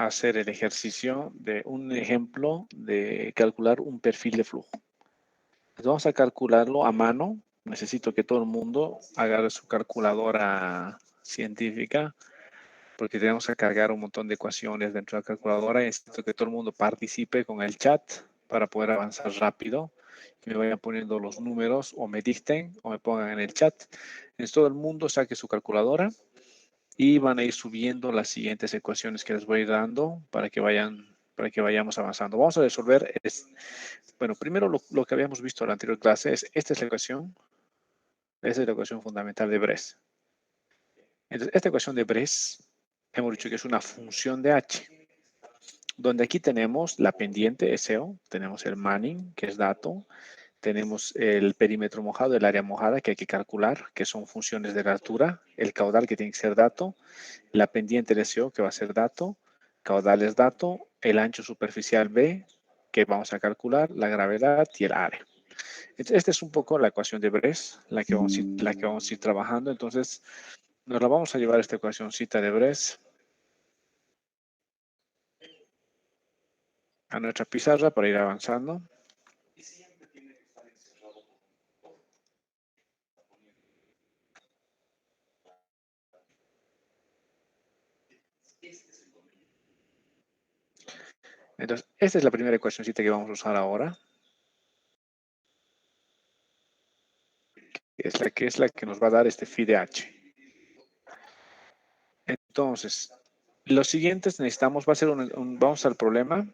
hacer el ejercicio de un ejemplo de calcular un perfil de flujo. Entonces vamos a calcularlo a mano. Necesito que todo el mundo agarre su calculadora científica porque tenemos que cargar un montón de ecuaciones dentro de la calculadora y necesito que todo el mundo participe con el chat para poder avanzar rápido, que me vayan poniendo los números o me dicten o me pongan en el chat. Entonces todo el mundo saque su calculadora y van a ir subiendo las siguientes ecuaciones que les voy a ir dando para que vayamos avanzando. Vamos a resolver, bueno, primero lo que habíamos visto en la anterior clase es, esta es la ecuación fundamental de Bres. Entonces, esta ecuación de Bres, hemos dicho que es una función de h, donde aquí tenemos la pendiente, SEO, tenemos el Manning, que es dato, tenemos el perímetro mojado, el área mojada que hay que calcular, que son funciones de la altura, el caudal que tiene que ser dato, la pendiente de SEO que va a ser dato, caudal es dato, el ancho superficial B que vamos a calcular, la gravedad y el área. Esta es un poco la ecuación de Bres, la que vamos a ir trabajando. Entonces, nos la vamos a llevar esta ecuacióncita de Bres a nuestra pizarra para ir avanzando. Entonces, esta es la primera ecuacióncita que vamos a usar ahora. Es la que nos va a dar este phi de h. Entonces, los siguientes necesitamos, vamos al problema.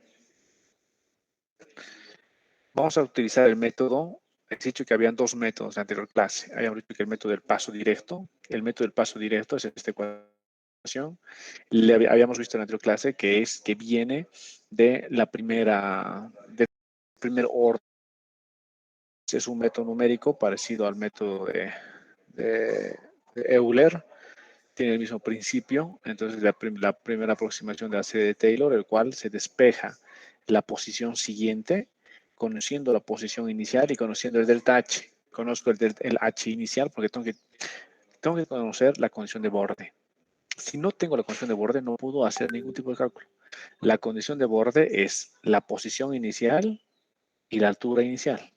Vamos a utilizar el método. He dicho que habían dos métodos en la anterior clase. Habíamos dicho que el método del paso directo. El método del paso directo es esta ecuación. Habíamos visto en la anterior clase que viene de del primer orden. Es un método numérico parecido al método de Euler. Tiene el mismo principio. Entonces, la primera aproximación de la serie de Taylor, el cual se despeja la posición siguiente, conociendo la posición inicial y conociendo el delta H. Conozco el H inicial porque tengo que conocer la condición de borde. Si no tengo la condición de borde, no puedo hacer ningún tipo de cálculo. La condición de borde es la posición inicial y la altura inicial.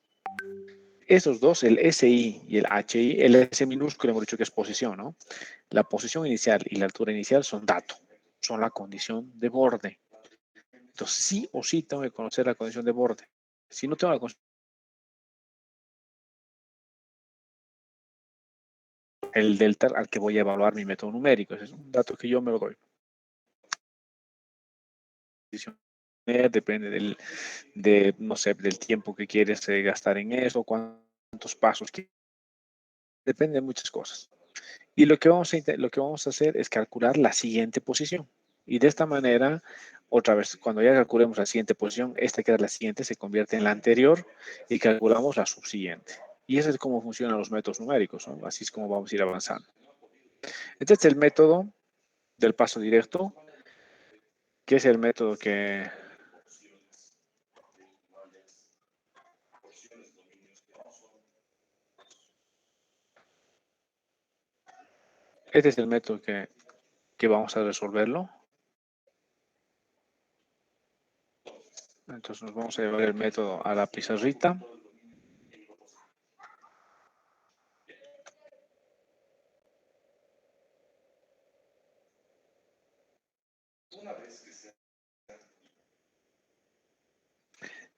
Esos dos, el SI y el HI, el S minúsculo hemos dicho que es posición, ¿no? La posición inicial y la altura inicial son dato, son la condición de borde. Entonces, sí o sí tengo que conocer la condición de borde. Si no tengo la condición, el delta al que voy a evaluar mi método numérico, ese es un dato que yo me lo doy. Depende no sé, del tiempo que quieres gastar en eso, cuántos pasos, depende de muchas cosas. Y lo que vamos a hacer es calcular la siguiente posición. Y de esta manera, otra vez, cuando ya calculemos la siguiente posición, esta que era la siguiente se convierte en la anterior y calculamos la subsiguiente. Y eso es cómo funcionan los métodos numéricos, ¿no? Así es como vamos a ir avanzando. Este es el método del paso directo, que es el método que... Este es el método que vamos a resolverlo. Entonces nos vamos a llevar el método a la pizarrita.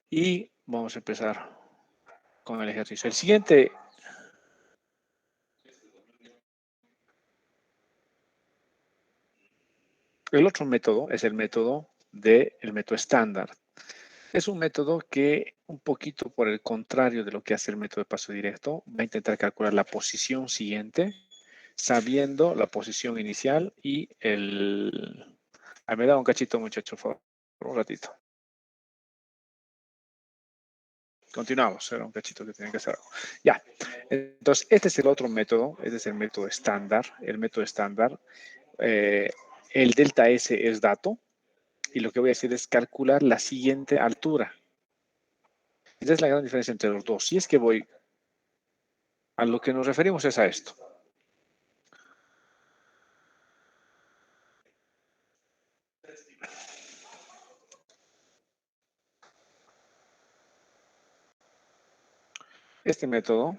Y vamos a empezar con el ejercicio. El siguiente... El otro método es el método estándar. Es un método que, un poquito por el contrario de lo que hace el método de paso directo, va a intentar calcular la posición siguiente, sabiendo la posición inicial y el... Ay, me da un cachito, muchacho, por favor, un ratito. Continuamos, era un cachito que tenía que hacer algo. Ya, entonces este es el otro método, este es el método estándar. El método estándar, el delta S es dato, y lo que voy a hacer es calcular la siguiente altura. Esa es la gran diferencia entre los dos. Si es que voy, a lo que nos referimos es a esto. Este método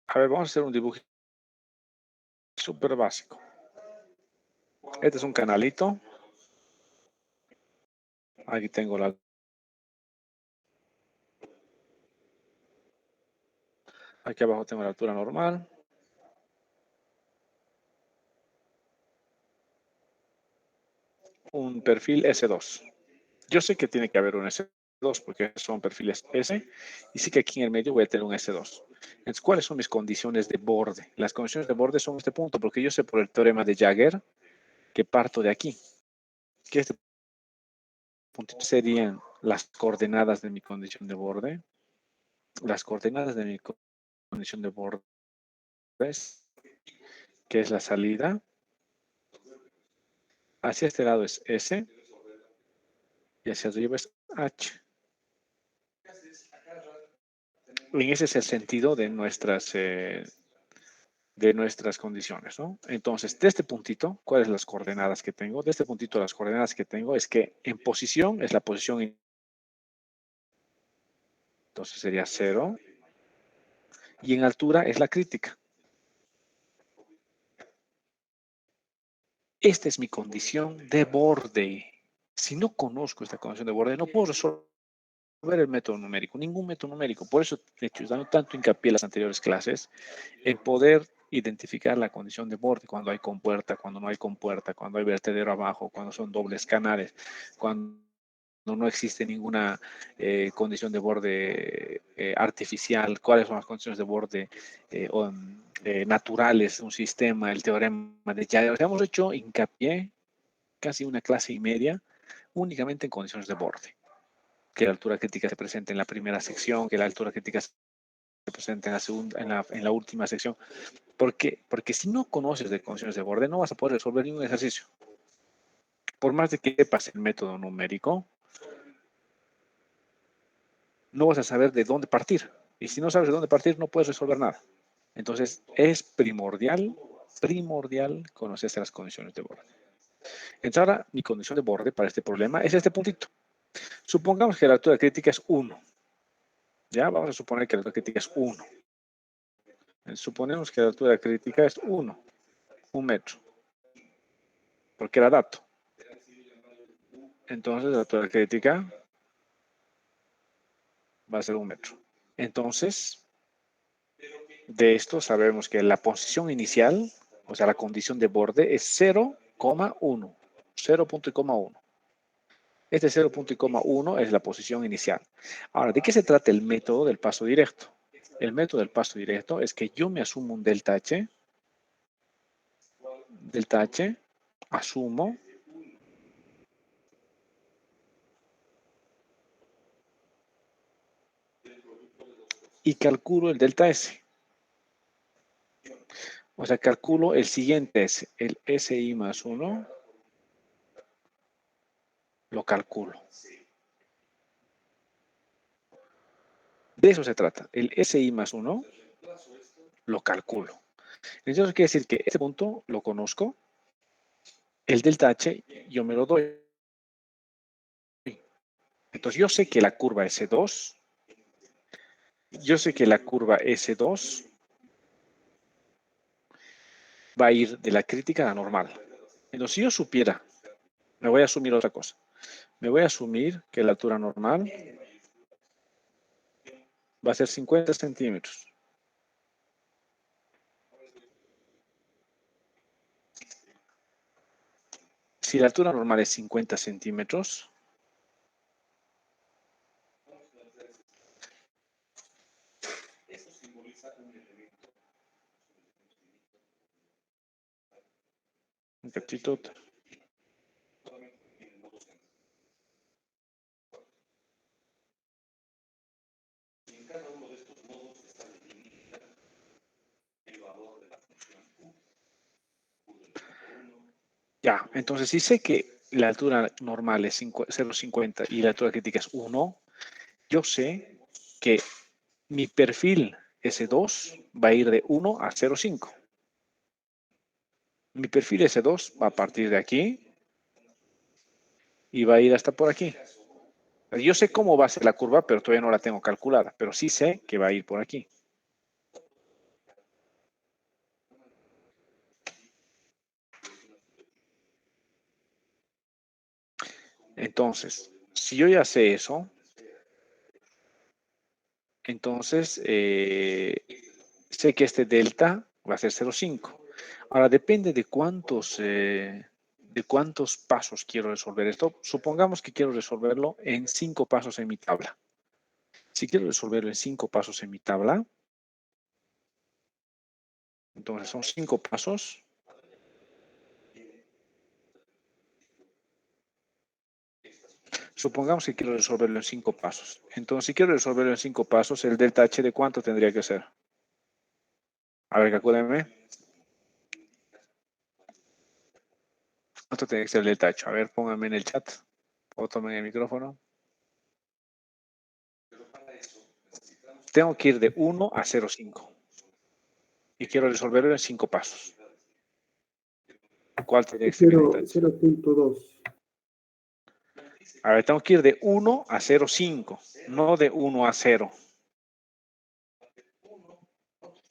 a ver, vamos a hacer un dibujo súper básico. Este es un canalito. Aquí tengo la... Aquí abajo tengo la altura normal. Un perfil S2. Yo sé que tiene que haber un S2 porque son perfiles S. Y sí que aquí en el medio voy a tener un S2. Entonces, ¿cuáles son mis condiciones de borde? Las condiciones de borde son este punto porque yo sé por el teorema de Jagger que parto de aquí. Que este puntito serían las coordenadas de mi condición de borde. Las coordenadas de mi condición de borde es, que es la salida. Hacia este lado es S y hacia arriba es H. Y ese es el sentido de nuestras condiciones, ¿no? Entonces, de este puntito, ¿cuáles son las coordenadas que tengo? De este puntito, las coordenadas que tengo es que en posición es la posición, entonces sería 0, y en altura es la crítica. Esta es mi condición de borde. Si no conozco esta condición de borde, no puedo resolver el método numérico, ningún método numérico. Por eso, de hecho, dando tanto hincapié en las anteriores clases, en poder identificar la condición de borde cuando hay compuerta, cuando no hay compuerta, cuando hay vertedero abajo, cuando son dobles canales, cuando no existe ninguna condición de borde artificial, cuáles son las condiciones de borde naturales de un sistema, el teorema de Jagger. Hemos hecho hincapié casi una clase y media únicamente en condiciones de borde. Que la altura crítica se presente en la primera sección, que la altura crítica se presente en la segunda, en la última sección. ¿Por qué? Porque si no conoces de condiciones de borde, no vas a poder resolver ningún ejercicio. Por más de que sepas el método numérico, no vas a saber de dónde partir. Y si no sabes de dónde partir, no puedes resolver nada. Entonces, es primordial conocer las condiciones de borde. Entonces, ahora, mi condición de borde para este problema es este puntito. Supongamos que la altura crítica es 1. Ya, vamos a suponer que la altura crítica es 1. Suponemos que la altura crítica es 1 metro, porque era dato. Entonces, la altura crítica va a ser 1 metro. Entonces, de esto sabemos que la posición inicial, o sea, la condición de borde, es 0,1. 0,1. Este 0,1 es la posición inicial. Ahora, ¿de qué se trata el método del paso directo? El método del paso directo es que yo me asumo un delta H, asumo, y calculo el delta S. O sea, calculo el siguiente S, el SI más 1, lo calculo. De eso se trata. El SI más 1 lo calculo. Entonces quiere decir que este punto lo conozco. El delta H yo me lo doy. Entonces yo sé que la curva S2, va a ir de la crítica a la normal. Entonces si yo supiera, me voy a asumir otra cosa. Me voy a asumir que la altura normal va a ser 50 centímetros. Si la altura normal es 50 centímetros, un cachito, ya, entonces sí sé que la altura normal es 0,50 y la altura crítica es 1, yo sé que mi perfil S2 va a ir de 1 a 0,5. Mi perfil S2 va a partir de aquí y va a ir hasta por aquí. Yo sé cómo va a ser la curva, pero todavía no la tengo calculada, pero sí sé que va a ir por aquí. Entonces, si yo ya sé eso, entonces sé que este delta va a ser 0,5. Ahora, depende de cuántos pasos quiero resolver esto. Supongamos que quiero resolverlo en 5 pasos en mi tabla. Si quiero resolverlo en 5 pasos en mi tabla, entonces son 5 pasos. Supongamos que quiero resolverlo en 5 pasos. Entonces, si quiero resolverlo en 5 pasos, el delta H de cuánto tendría que ser. A ver, calcúlenme. ¿Cuánto tiene que ser el delta H? A ver, pónganme en el chat. O tomen el micrófono. Tengo que ir de 1 a 0,5. Y quiero resolverlo en 5 pasos. ¿Cuál tiene que ser mi delta H? 0.2. A ver, tengo que ir de 1 a 0,5, no de 1 a 0.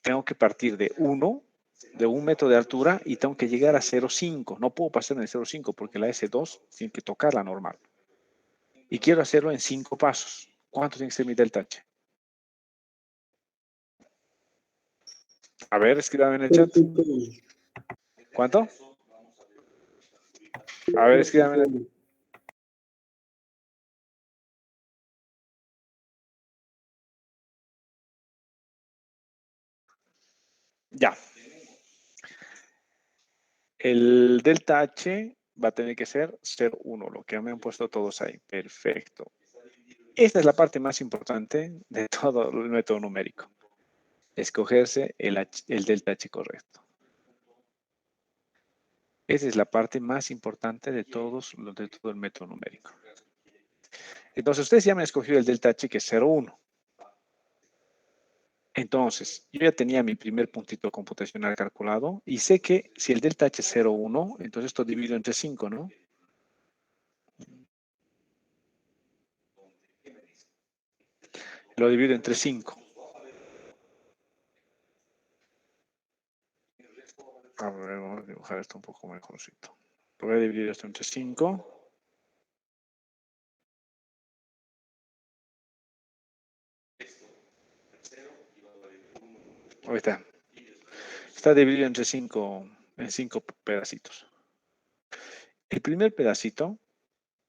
Tengo que partir de 1, de 1 metro de altura, y tengo que llegar a 0,5. No puedo pasar en el 0,5 porque la S2 tiene que tocar la normal. Y quiero hacerlo en 5 pasos. ¿Cuánto tiene que ser mi delta H? A ver, escríbame en el chat. 0.1. ¿Cuánto? A ver, escríbame en el chat. 0.1. Ya. El delta H va a tener que ser 0,1, lo que me han puesto todos ahí. Perfecto. Esta es la parte más importante de todo el método numérico. Escogerse el delta H correcto. Esa es la parte más importante de todo el método numérico. Entonces, ustedes ya me han escogido el delta H, que es 0,1. Entonces, yo ya tenía mi primer puntito computacional calculado y sé que si el delta H es 0,1, entonces esto divido entre 5, ¿no? Lo divido entre 5. A ver, vamos a dibujar esto un poco mejorcito. Voy a dividir esto entre 5. Ahí está. Está dividido entre 5 pedacitos. El primer pedacito,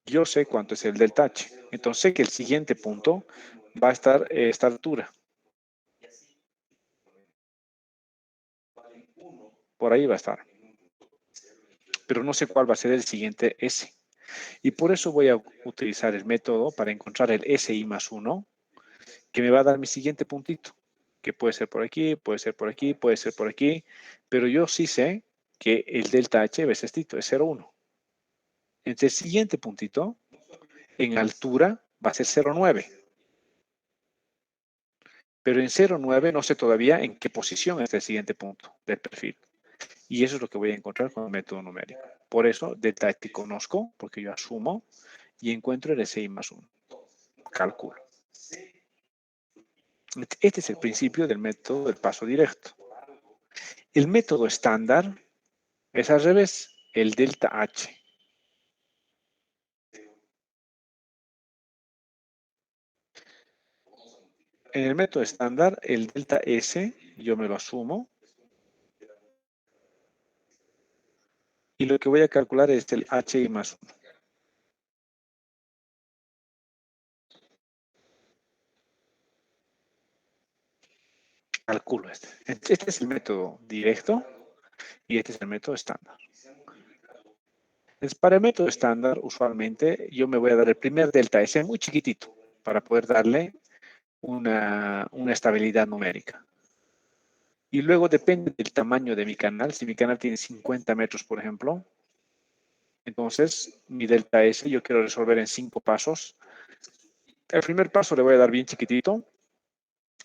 yo sé cuánto es el delta H. Entonces sé que el siguiente punto va a estar esta altura. Por ahí va a estar. Pero no sé cuál va a ser el siguiente S. Y por eso voy a utilizar el método para encontrar el SI más 1, que me va a dar mi siguiente puntito, que puede ser por aquí, puede ser por aquí, puede ser por aquí, pero yo sí sé que el delta H es esto, es 0,1. Entre el siguiente puntito, en altura, va a ser 0,9. Pero en 0,9 no sé todavía en qué posición está el siguiente punto del perfil. Y eso es lo que voy a encontrar con el método numérico. Por eso, delta H conozco, porque yo asumo, y encuentro el SI más 1. Cálculo. Este es el principio del método del paso directo. El método estándar es al revés, el delta H. En el método estándar, el delta S, yo me lo asumo. Y lo que voy a calcular es el HI más 1. Calculo este. Este es el método directo y este es el método estándar. Entonces, para el método estándar, usualmente, yo me voy a dar el primer delta S muy chiquitito para poder darle una estabilidad numérica. Y luego depende del tamaño de mi canal. Si mi canal tiene 50 metros, por ejemplo, Entonces, mi delta S yo quiero resolver en 5 pasos. El primer paso le voy a dar bien chiquitito.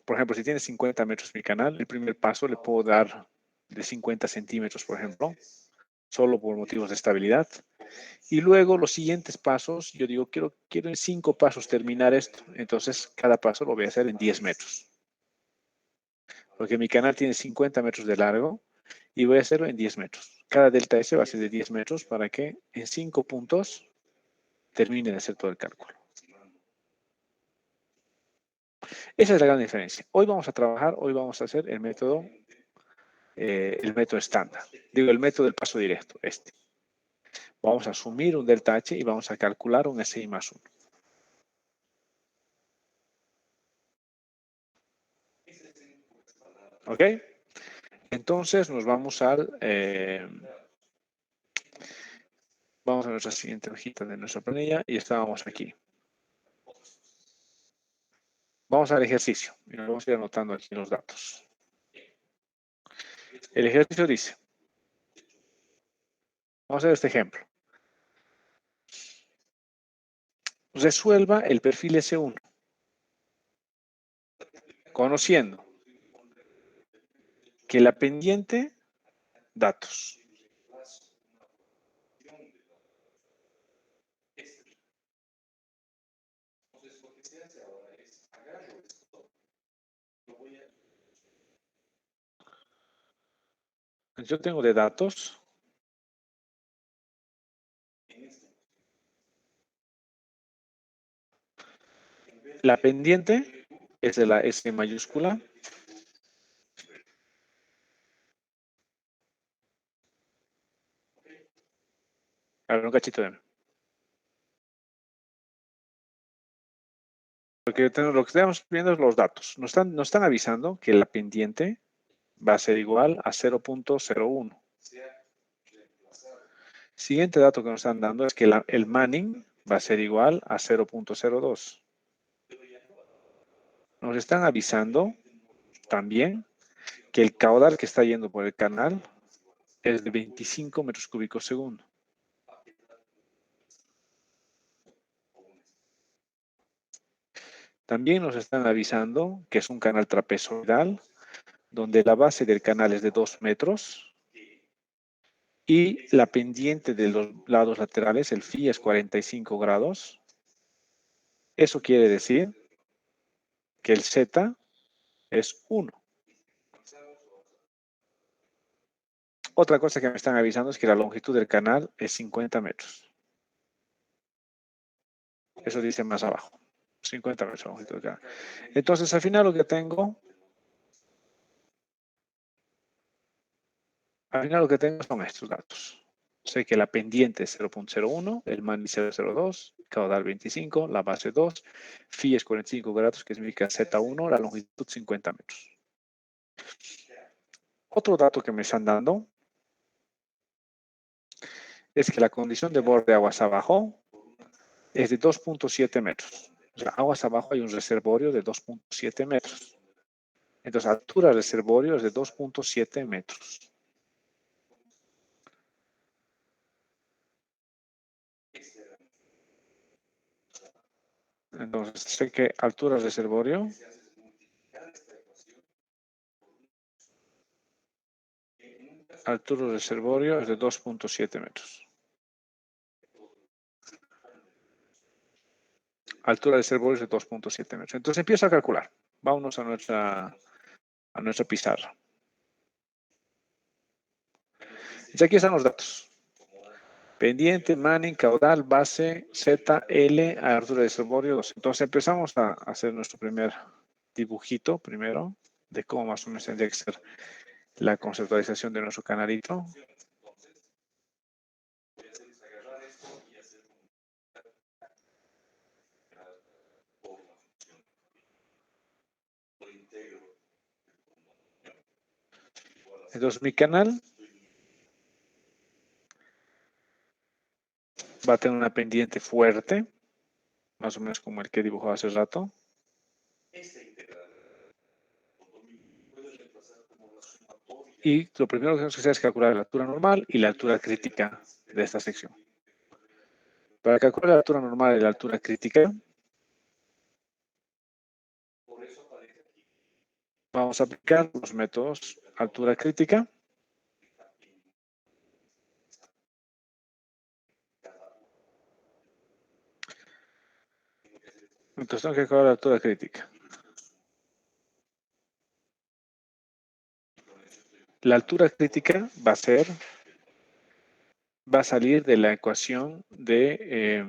Por ejemplo, si tiene 50 metros mi canal, el primer paso le puedo dar de 50 centímetros, por ejemplo, solo por motivos de estabilidad. Y luego los siguientes pasos, yo digo, quiero en 5 pasos terminar esto. Entonces, cada paso lo voy a hacer en 10 metros. Porque mi canal tiene 50 metros de largo y voy a hacerlo en 10 metros. Cada delta S va a ser de 10 metros para que en 5 puntos termine de hacer todo el cálculo. Esa es la gran diferencia. Hoy vamos a hacer el método estándar. Digo, el método del paso directo, este. Vamos a asumir un delta H y vamos a calcular un SI más 1. ¿Ok? Entonces nos vamos vamos a nuestra siguiente hojita de nuestra planilla y estábamos aquí. Vamos al ejercicio y nos vamos a ir anotando aquí los datos. El ejercicio dice, vamos a ver este ejemplo. Resuelva el perfil S1, conociendo que la pendiente, datos. Yo tengo de datos la pendiente es de la S mayúscula. A ver, un cachito de... Porque lo que estamos viendo es los datos. Nos están avisando que la pendiente va a ser igual a 0.01. Siguiente dato que nos están dando es que el Manning va a ser igual a 0.02. Nos están avisando también que el caudal que está yendo por el canal es de 25 metros cúbicos segundo. También nos están avisando que es un canal trapezoidal donde la base del canal es de 2 metros y la pendiente de los lados laterales, el phi es 45 grados. Eso quiere decir que el Z es 1. Otra cosa que me están avisando es que la longitud del canal es 50 metros. Eso dice más abajo. 50 metros de longitud del canal. Entonces, al final lo que tengo... son estos datos. Sé que la pendiente es 0.01, el Manning 0.02, caudal 25, la base 2, phi es 45 grados, que significa Z1, la longitud 50 metros. Otro dato que me están dando es que la condición de borde aguas abajo es de 2.7 metros. O sea, aguas abajo hay un reservorio de 2.7 metros. Entonces, altura del reservorio es de 2.7 metros. Entonces, sé que altura del reservorio es de 2.7 metros. Altura del reservorio es de 2.7 metros. Entonces empiezo a calcular. Vámonos a nuestra pizarra. Y aquí están los datos. Pendiente, Manning, caudal, base, Z, L, altura del reservorio 2. Entonces empezamos a hacer nuestro primer dibujito primero de cómo más o menos tendría que ser la conceptualización de nuestro canalito. Entonces mi canal va a tener una pendiente fuerte, más o menos como el que dibujaba hace rato. Y lo primero que tenemos que hacer es calcular la altura normal y la altura crítica de esta sección. Para calcular la altura normal y la altura crítica, vamos a aplicar los métodos altura crítica. Entonces tengo que calcular la altura crítica. La altura crítica va a salir de la ecuación de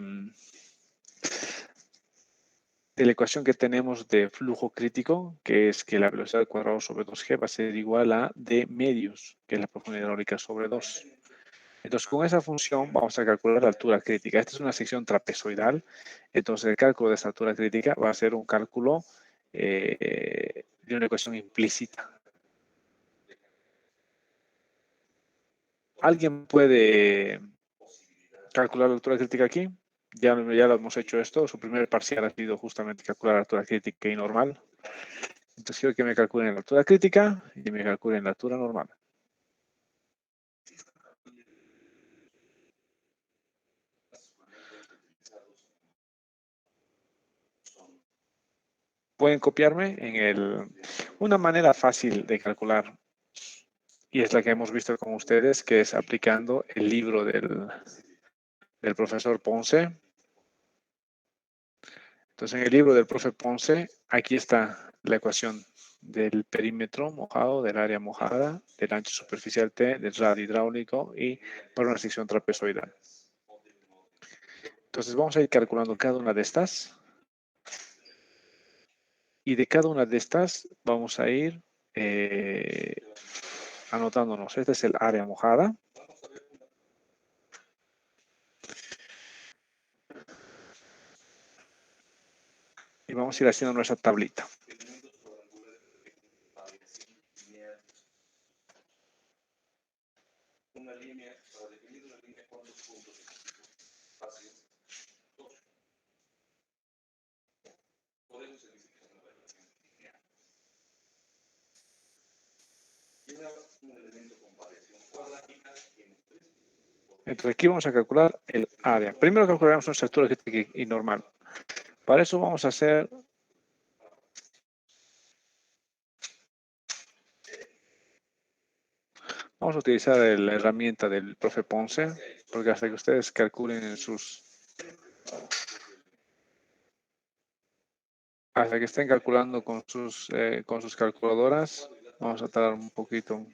la ecuación que tenemos de flujo crítico, que es que la velocidad al cuadrado sobre 2g va a ser igual a d medios, que es la profundidad hidráulica sobre 2. Entonces, con esa función vamos a calcular la altura crítica. Esta es una sección trapezoidal. Entonces, el cálculo de esta altura crítica va a ser un cálculo de una ecuación implícita. ¿Alguien puede calcular la altura crítica aquí? Ya lo hemos hecho esto. Su primer parcial ha sido justamente calcular la altura crítica y normal. Entonces quiero que me calculen la altura crítica y me calculen la altura normal. Pueden copiarme en una manera fácil de calcular, y es la que hemos visto con ustedes, que es aplicando el libro del profesor Ponce. Entonces, en el libro del profe Ponce, aquí está la ecuación del perímetro mojado, del área mojada, del ancho superficial T, del radio hidráulico y para una sección trapezoidal. Entonces, vamos a ir calculando cada una de estas. Y de cada una de estas vamos a ir anotándonos. Este es el área mojada. Y vamos a ir haciendo nuestra tablita. Entonces aquí vamos a calcular el área. Primero calcularemos nuestra altura crítica y normal. Para eso vamos a hacer vamos a utilizar la herramienta del profe Ponce, porque hasta que ustedes calculen hasta que estén calculando con sus calculadoras, vamos a tardar un poquito.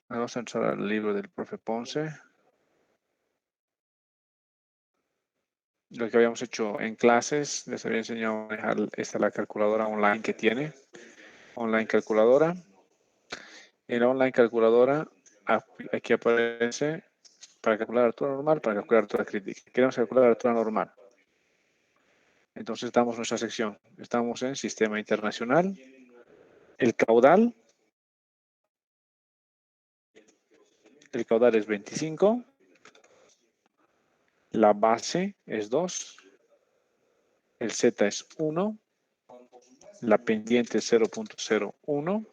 Vamos a entrar al libro del profe Ponce. Lo que habíamos hecho en clases, les había enseñado a manejar esta la calculadora online que tiene. Online calculadora. En la online calculadora, aquí aparece para calcular la altura normal, para calcular la altura crítica. Queremos calcular la altura normal. Entonces damos nuestra sección. Estamos en Sistema Internacional. El caudal es 25. La base es 2. El Z es 1. La pendiente es 0.01.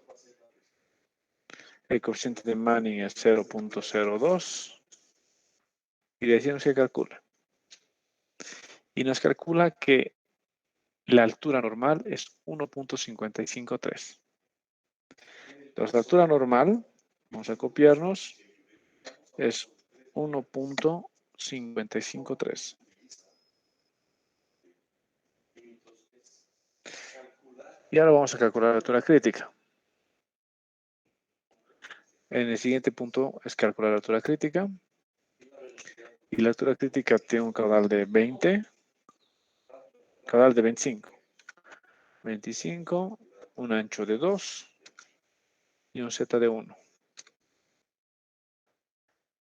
El coeficiente de Manning es 0.02. Y de ahí se calcula. Y nos calcula que la altura normal es 1.553. Entonces, la altura normal, vamos a copiarnos, es 1.553. Y ahora vamos a calcular la altura crítica. En el siguiente punto es calcular la altura crítica. Y la altura crítica tiene un caudal de 20, caudal de 25. 25, un ancho de 2 y un Z de 1.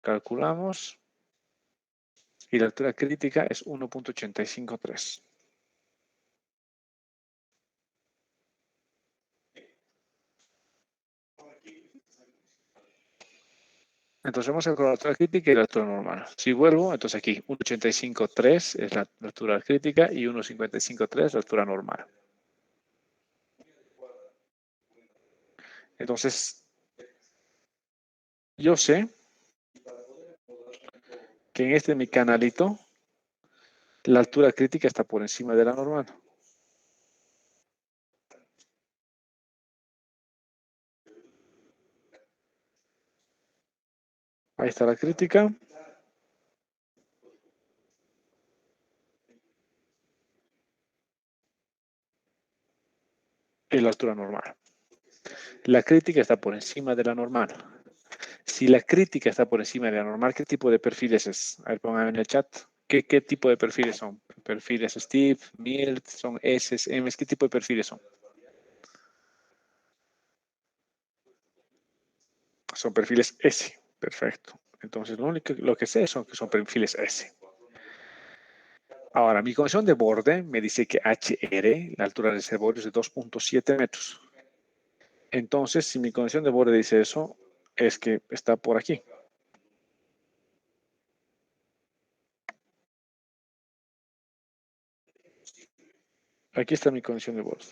Calculamos y la altura crítica es 1.853. Entonces vamos a calcular la altura crítica y la altura normal. Si vuelvo, entonces aquí 1.853 es la altura crítica y 1.553 la altura normal. Entonces, yo sé que en este mi canalito, la altura crítica está por encima de la normal. Ahí está la crítica. Y la altura normal. La crítica está por encima de la normal. Si la crítica está por encima de la normal, ¿qué tipo de perfiles es? A ver, pónganme en el chat. ¿Qué tipo de perfiles son? ¿Perfiles Steve, Milt, son S, M? ¿Qué tipo de perfiles son? Son perfiles S. Perfecto. Entonces, lo que sé son que son perfiles S. Ahora, mi condición de borde me dice que HR, la altura del reservorio, es de 2.7 metros. Entonces, si mi condición de borde dice eso, es que está por aquí. Aquí está mi condición de borde.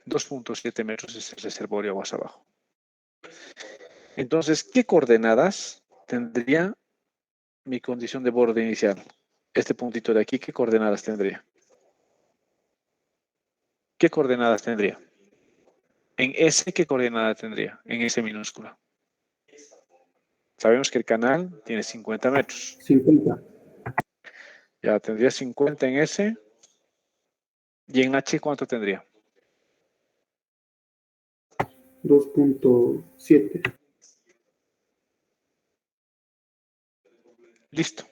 2.7 metros es el reservorio aguas abajo. Entonces, ¿qué coordenadas tendría mi condición de borde inicial? Este puntito de aquí, ¿qué coordenadas tendría? ¿Qué coordenadas tendría? En S, ¿qué coordenada tendría? En S minúscula. Sabemos que el canal tiene 50 metros. 50. Ya tendría 50 en S. ¿Y en H cuánto tendría? 2.7. Listo.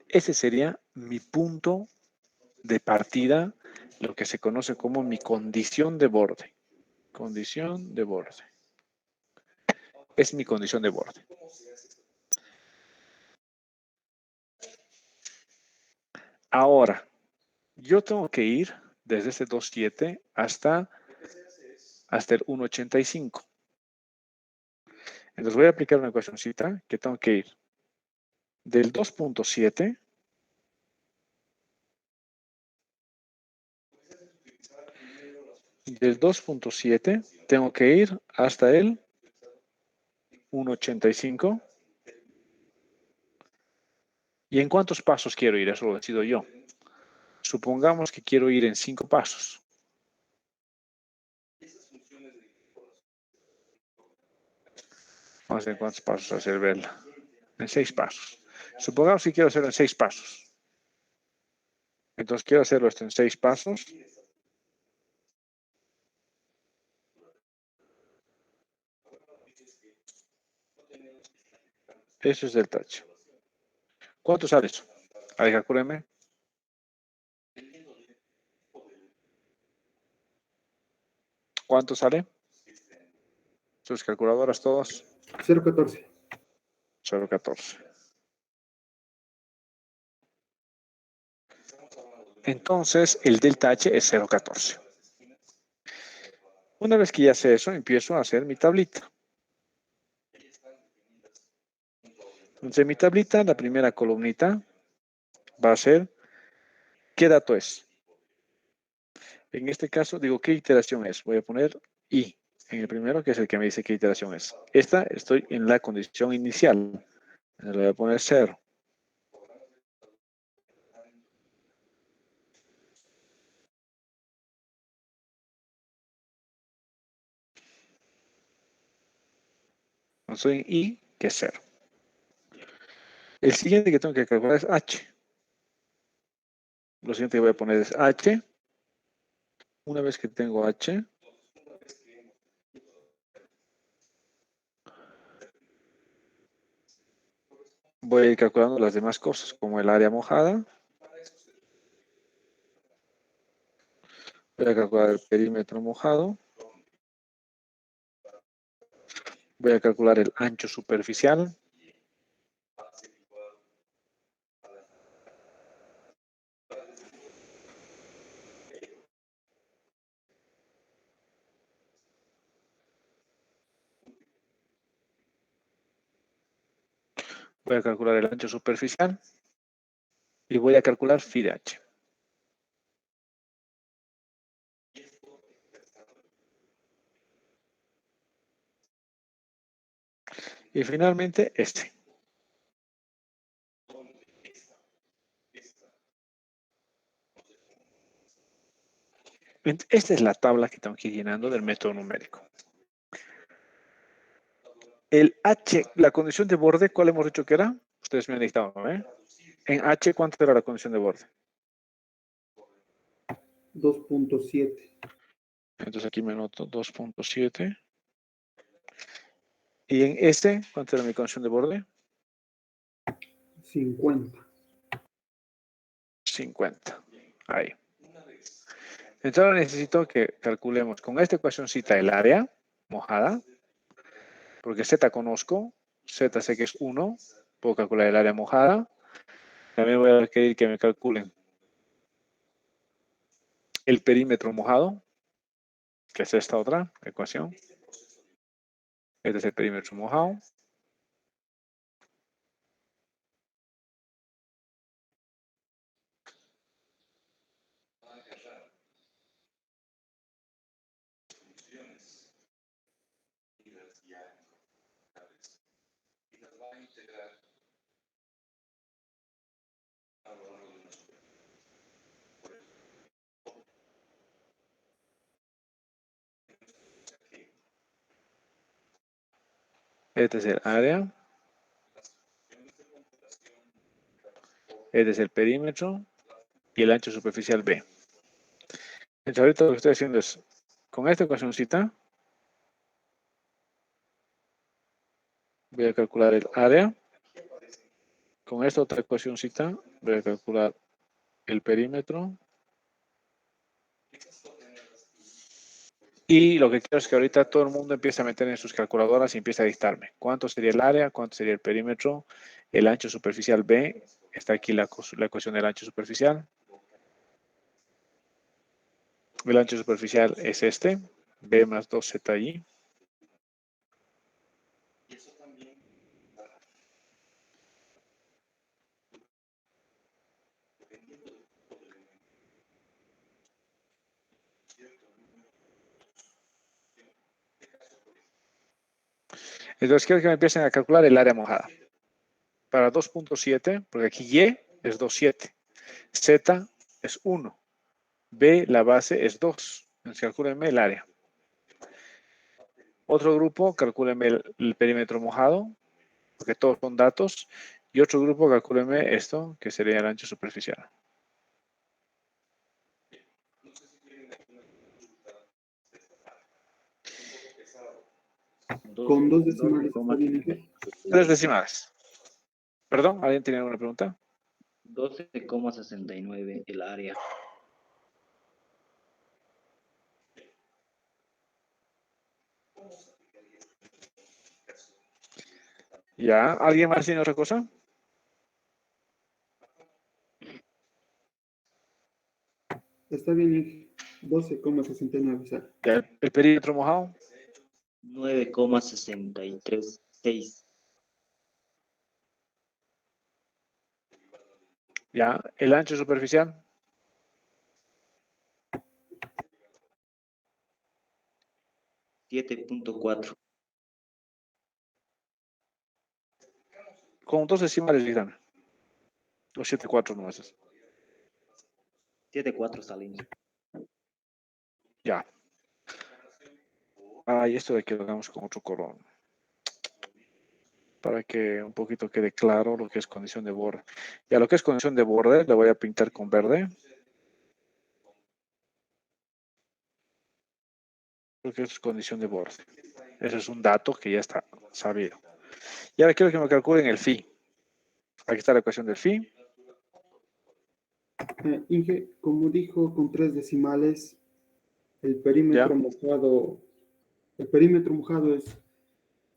Ese sería mi punto de partida, lo que se conoce como mi condición de borde. Condición de borde. Es mi condición de borde. Ahora, yo tengo que ir desde este 2.7 hasta el 1.85. Entonces voy a aplicar una ecuacióncita que tengo que ir del 2.7 tengo que ir hasta el 1.85. ¿Y en cuántos pasos quiero ir? Eso lo decido yo. Supongamos que quiero ir en 5 pasos. Vamos a ver cuántos pasos hacer verla. En 6 pasos. Supongamos que quiero hacerlo en 6 pasos. Entonces quiero hacerlo esto en 6 pasos. Eso es del tacho. ¿Cuánto sale eso? A ver, calcúlenme. ¿Cuánto sale? Sus calculadoras todas. 0.14. 0.14. Entonces, el delta H es 0.14. Una vez que ya sé eso, empiezo a hacer mi tablita. Entonces, en mi tablita, la primera columnita va a ser, ¿qué dato es? En este caso, digo, ¿qué iteración es? Voy a poner I en el primero, que es el que me dice qué iteración es. Esta, estoy en la condición inicial. Le voy a poner 0. Estoy en I, que es 0. El siguiente que tengo que calcular es H. Lo siguiente que voy a poner es H. Una vez que tengo H, voy a ir calculando las demás cosas, como el área mojada. Voy a calcular el perímetro mojado. Voy a calcular el ancho superficial. Voy a calcular el ancho superficial. Y voy a calcular phi de H. Y finalmente este. Esta es la tabla que tengo que ir llenando del método numérico. El H, la condición de borde, ¿cuál hemos dicho que era? Ustedes me han dictado, ¿no? En H, ¿cuánto era la condición de borde? 2.7. Entonces aquí me anoto 2.7. Y en S, ¿cuánto era mi condición de borde? 50. 50. Ahí. Entonces ahora necesito que calculemos con esta ecuacióncita el área mojada, porque Z conozco, Z sé que es 1, puedo calcular el área mojada. También voy a requerir que me calculen el perímetro mojado, que es esta otra ecuación. Este es el perímetro mojado. Este es el área. Este es el perímetro y el ancho superficial B. Entonces ahorita lo que estoy haciendo es, con esta ecuacióncita, voy a calcular el área. Con esta otra ecuacióncita, voy a calcular el perímetro. Y lo que quiero es que ahorita todo el mundo empiece a meter en sus calculadoras y empiece a dictarme cuánto sería el área, cuánto sería el perímetro, el ancho superficial B. Está aquí la ecuación del ancho superficial. El ancho superficial es este, B más 2ZI. Entonces quiero que me empiecen a calcular el área mojada. Para 2.7, porque aquí Y es 2.7, Z es 1, B la base es 2. Entonces calcúlenme el área. Otro grupo, calcúlenme el perímetro mojado, porque todos son datos. Y otro grupo, calcúlenme esto, que sería el ancho superficial. Con 2 decimales está bien. 3 decimales. ¿Perdón? ¿Alguien tiene alguna pregunta? 12,69 el área. ¿Ya? ¿Alguien más tiene otra cosa? Está bien, 12,69 sale. ¿Ya? ¿El perímetro mojado? 9,636. ¿Ya? ¿El ancho superficial? 7,4. Con 2 decimales, dígame. O 7,4 no es. 7,4 salimos. Ya. Ah, y esto de que lo hagamos con otro color. Para que un poquito quede claro lo que es condición de borde. Ya lo que es condición de borde, le voy a pintar con verde. Porque es condición de borde. Ese es un dato que ya está sabido. Y ahora quiero que me calculen el phi. Aquí está la ecuación del phi. Inge, como dijo, con 3 decimales, el perímetro ¿Ya? mojado es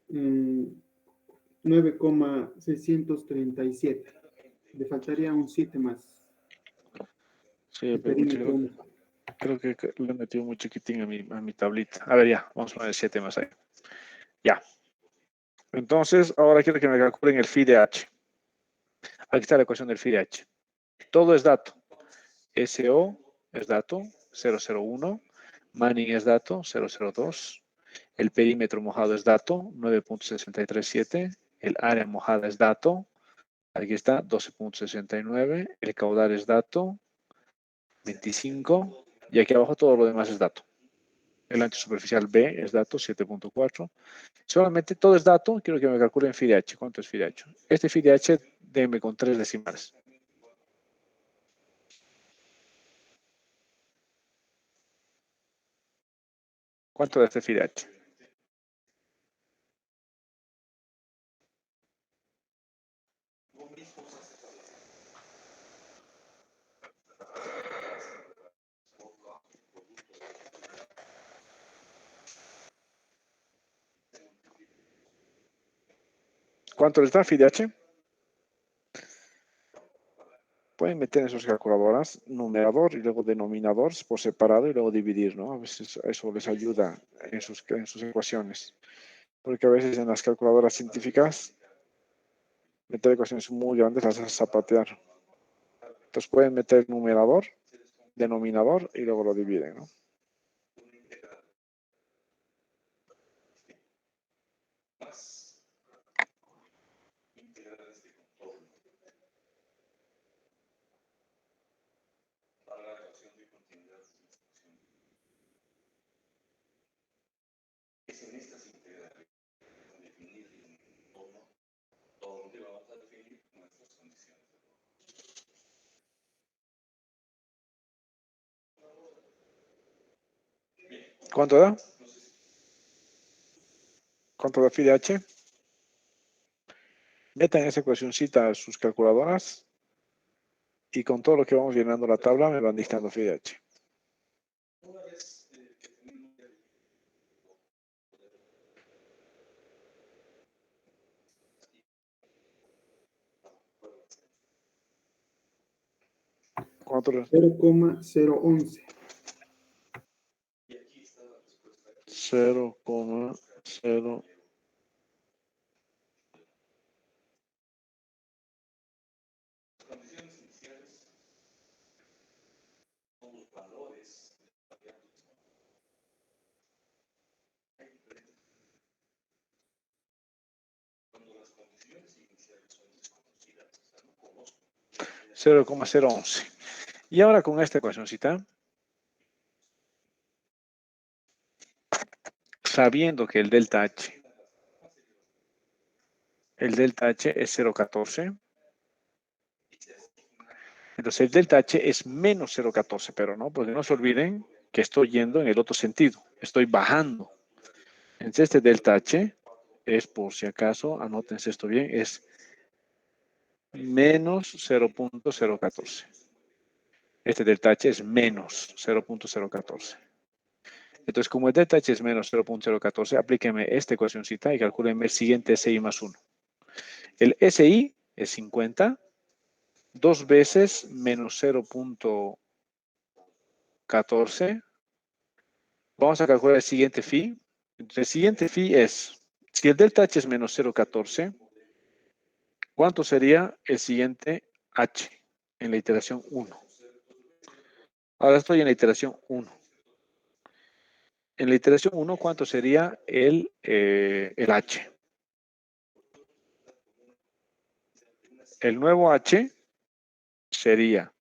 9,637. Le faltaría un 7 más. Sí, El pero perímetro mojado. creo que lo he metido muy chiquitín a mi tablita. A ver, ya, vamos a poner 7 más ahí. Ya. Entonces, ahora quiero que me calculen el phi de h. Aquí está la ecuación del phi de h. Todo es dato. SO es dato, 001. Manning es dato, 002. El perímetro mojado es dato, 9.637. El área mojada es dato, aquí está, 12.69. El caudal es dato, 25. Y aquí abajo todo lo demás es dato. El ancho superficial B es dato, 7.4. Solamente todo es dato, quiero que me calculen phi de h. ¿Cuánto es phi de h? Este phi de h, denme con 3 decimales. ¿Cuánto da este phi de h? ¿Cuánto les da phi de h? Pueden meter en sus calculadoras numerador y luego denominador por separado y luego dividir, ¿no? A veces eso les ayuda en sus ecuaciones. Porque a veces en las calculadoras científicas meter ecuaciones muy grandes las hace zapatear. Entonces pueden meter numerador, denominador y luego lo dividen, ¿no? ¿Cuánto da? ¿Cuánto da phi de h? Metan esa ecuacióncita a sus calculadoras y con todo lo que vamos llenando la tabla me van dictando phi de h. ¿Cuánto? 0,011. 0,0. $0,011. Y ahora con esta ecuacióncita, sabiendo que el delta H es 0,14, entonces el delta H es menos 0,14, pero no, porque no se olviden que estoy yendo en el otro sentido, estoy bajando. Entonces este delta H es, por si acaso, anótense esto bien, es menos 0.014. Este delta H es menos 0.014. Entonces, como el delta H es menos 0.014, aplíquenme esta ecuacióncita y calcúlenme el siguiente SI más 1. El SI es 50, 2 veces menos 0.14. Vamos a calcular el siguiente phi. Entonces, el siguiente phi es, si el delta H es menos 0.14, ¿cuánto sería el siguiente H en la iteración 1? Ahora estoy en la iteración 1. En la iteración 1, ¿cuánto sería el H? El nuevo H sería,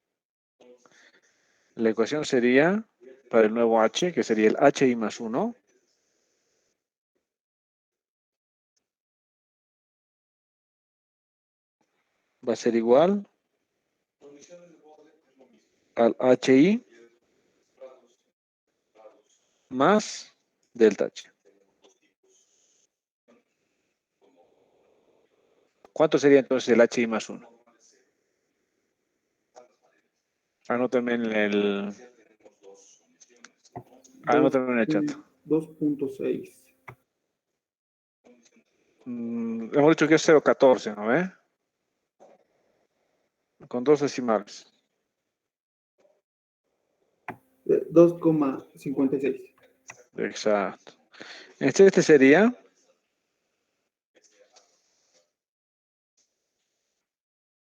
la ecuación sería para el nuevo H, que sería el HI más 1, va a ser igual al HI más delta H. ¿Cuánto sería entonces el HI más 1? Anótenme en el, anótenme en el chat. 2.6. Hemos dicho que es 0.14, ¿no ve? Con 2 decimales. 2,56. Exacto. Este sería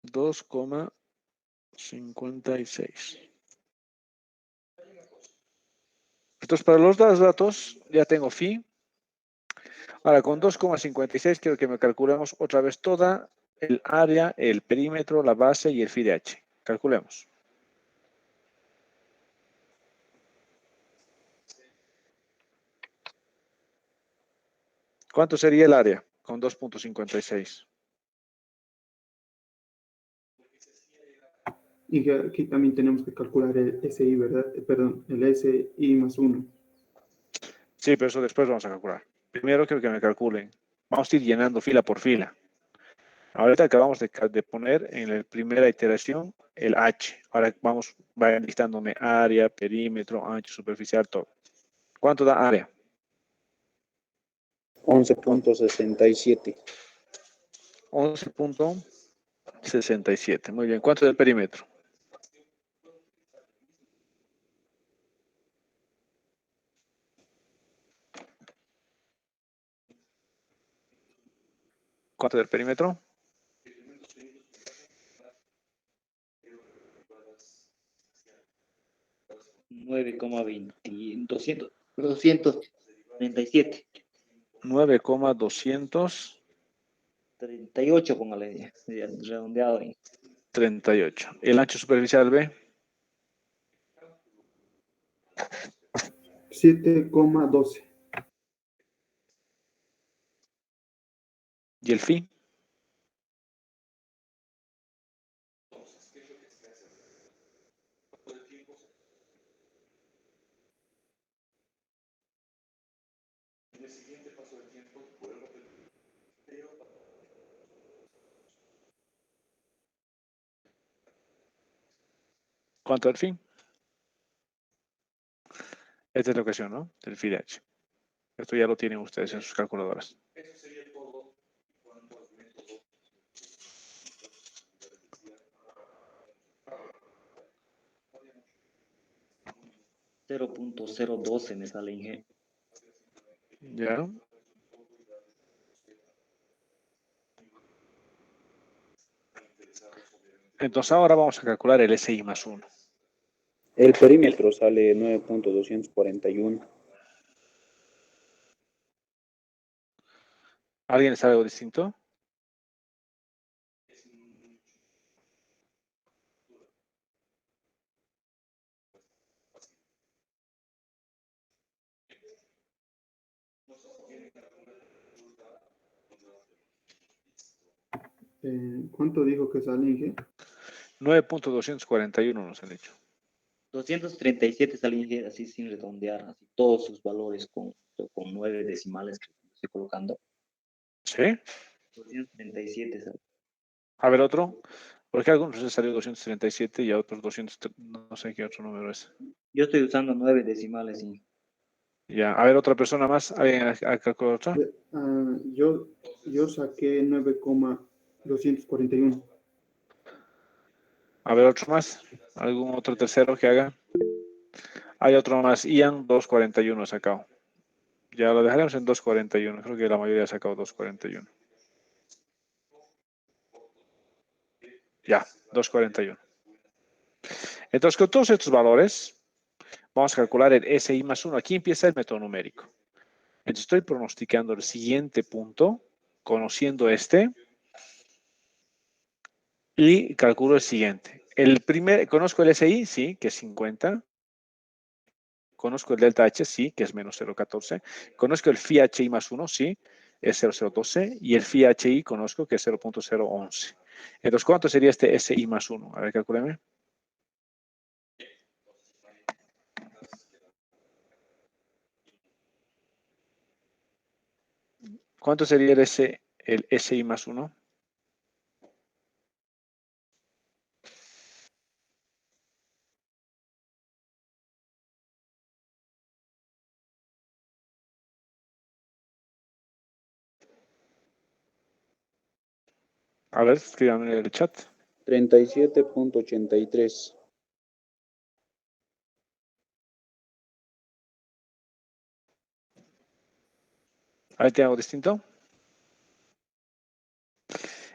2,56. Entonces, para los dos datos, ya tengo phi, Ahora, con 2,56 quiero que me calculemos otra vez toda el área, el perímetro, la base y el phi de h. Calculemos. ¿Cuánto sería el área con 2,56? Y que aquí también tenemos que calcular el SI, ¿verdad? Perdón, el SI más 1. Sí, pero eso después vamos a calcular. Primero quiero que me calculen. Vamos a ir llenando fila por fila. Ahorita acabamos de poner en la primera iteración el H. Ahora vayan listándome área, perímetro, ancho, superficial, todo. ¿Cuánto da área? 11.67. 11,67. Muy bien. ¿Cuánto da el perímetro? ¿Cuánto del perímetro? 237. 9,238. Póngale, redondeado ahí. El ancho superficial B. 7,12. ¿Y el phi? ¿Cuánto del phi? Esta es la ecuación, ¿no? Del phi de h. Esto ya lo tienen ustedes en sus calculadoras. .012 me sale, Inge. ¿Ya? Entonces ahora vamos a calcular el SI más 1. El perímetro sale 9.241. ¿Alguien sabe algo distinto? ¿Cuánto dijo que sale, Inge? 9,241 nos han dicho. 237 sale, Inge, así sin redondear, así todos sus valores con 9 decimales que estoy colocando. ¿Sí? 237 sale. A ver, otro. Porque a algunos les salió 237 y a otros 200, no sé qué otro número es. Yo estoy usando 9 decimales, Inge. Ya, a ver, otra persona más. ¿Alguien ha calculado otra? Yo saqué 9,241. A ver, otro más. ¿Algún otro tercero que haga? Hay otro más. Ian, 241 ha sacado. Ya lo dejaremos en 241. Creo que la mayoría ha sacado 241. Ya, 241. Entonces, con todos estos valores, vamos a calcular el SI más 1. Aquí empieza el método numérico. Entonces, estoy pronosticando el siguiente punto, conociendo este, y calculo el siguiente. Conozco el SI, sí, que es 50. Conozco el delta H, sí, que es menos 0,14. Conozco el phi HI más 1, sí, es 0,012. Y el phi HI conozco que es 0,011. Entonces, ¿cuánto sería este SI más 1? A ver, calculeme. ¿Cuánto sería el SI más 1? A ver, escríbanme en el chat. 37.83. Ahí te hago distinto.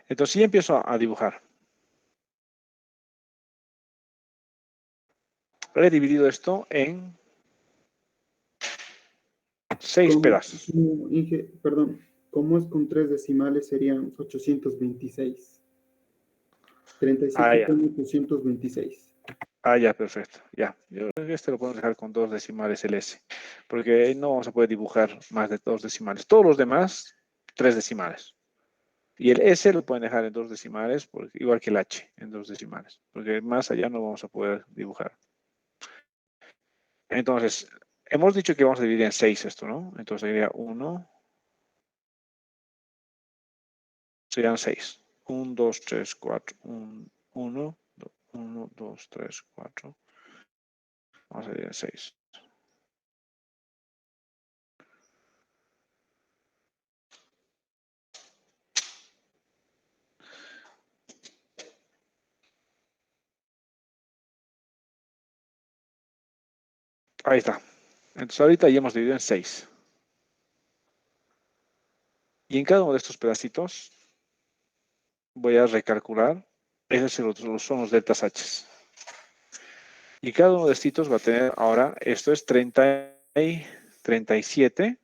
Entonces, ya empiezo a dibujar. He dividido esto en 6 pedazos. Perdón, como es con 3 decimales serían 826. Ah, ya. 37,826. Ah, ya, perfecto. Ya. Yo creo que este lo podemos dejar con 2 decimales el S. Porque ahí no vamos a poder dibujar más de 2 decimales. Todos los demás, 3 decimales. Y el S lo pueden dejar en 2 decimales, igual que el H, en 2 decimales. Porque más allá no vamos a poder dibujar. Entonces, hemos dicho que vamos a dividir en 6 esto, ¿no? Entonces sería 1, serían 6. 1, 2, 3, 4. 1, 2, 3, 4. Vamos a dividir en 6. Ahí está. Entonces ahorita ya hemos dividido en 6. Y en cada uno de estos pedacitos voy a recalcular. Esos son los deltas H. Y cada uno de estos va a tener ahora, esto es 30 y 37,